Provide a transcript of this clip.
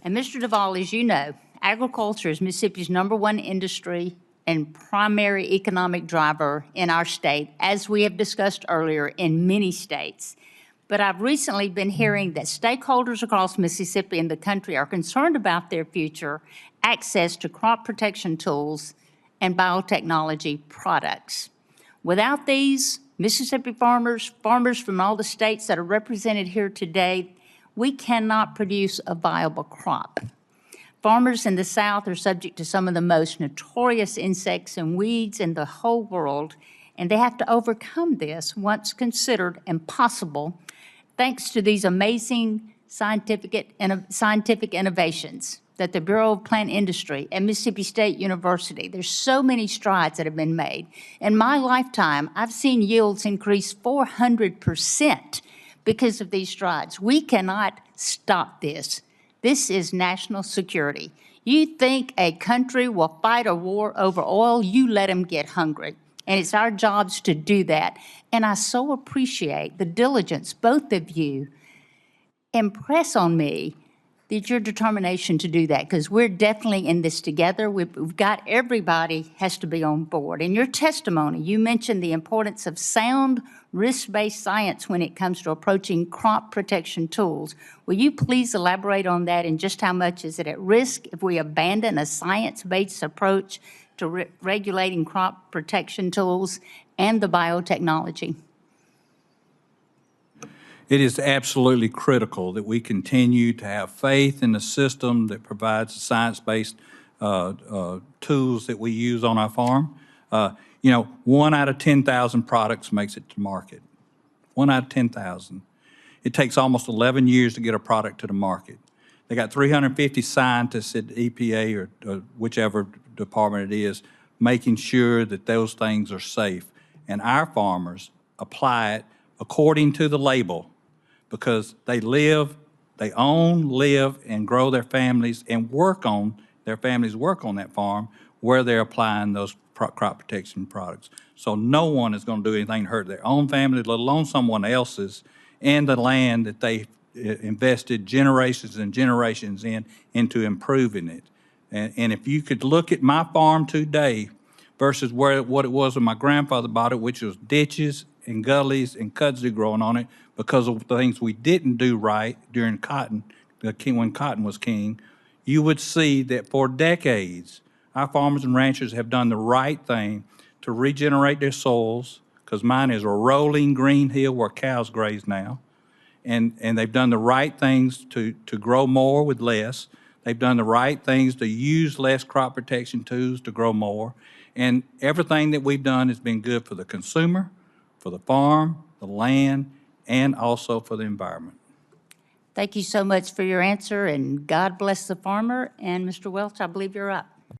And Mr. Duvall, as you know, agriculture is Mississippi's #1 industry and primary economic driver in our state, as we have discussed earlier in many states. But I've recently been hearing that stakeholders across Mississippi and the country are concerned about their future access to crop protection tools and biotechnology products. Without these, Mississippi farmers from all the states that are represented here today, we cannot produce a viable crop. Farmers in the South are subject to some of the most notorious insects and weeds in the whole world, and they have to overcome this, once considered impossible, thanks to these amazing scientific innovations that the Bureau of Plant Industry at Mississippi State University, there's so many strides that have been made. In my lifetime, I've seen yields increase 400% because of these strides. We cannot stop this. This is national security. You think a country will fight a war over oil, you let them get hungry. And it's our jobs to do that. And I so appreciate the diligence both of you impress on me that your determination to do that, because we're definitely in this together. We've got, everybody has to be on board. In your testimony, you mentioned the importance of sound risk-based science when it comes to approaching crop protection tools. Will you please elaborate on that, and just how much is it at risk if we abandon a science-based approach to regulating crop protection tools and the biotechnology? It is absolutely critical that we continue to have faith in the system that provides the science-based tools that we use on our farm. 1 out of 10,000 products makes it to market. 1 out of 10,000. It takes almost 11 years to get a product to the market. They got 350 scientists at EPA or whichever department it is, making sure that those things are safe. And our farmers apply it according to the label, because they own, live, and grow their families and work on that farm where they're applying those crop protection products. So no one is going to do anything to hurt their own family, let alone someone else's, and the land that they invested generations and generations into improving it. And if you could look at my farm today versus what it was when my grandfather bought it, which was ditches and gullies and kudzu growing on it because of the things we didn't do right during cotton, when cotton was king, you would see that for decades, our farmers and ranchers have done the right thing to regenerate their soils, because mine is a rolling green hill where cows graze now. And they've done the right things to grow more with less. They've done the right things to use less crop protection tools to grow more. And everything that we've done has been good for the consumer, for the farm, the land, and also for the environment. Thank you so much for your answer, and God bless the farmer. And Mr. Welch, I believe you're up.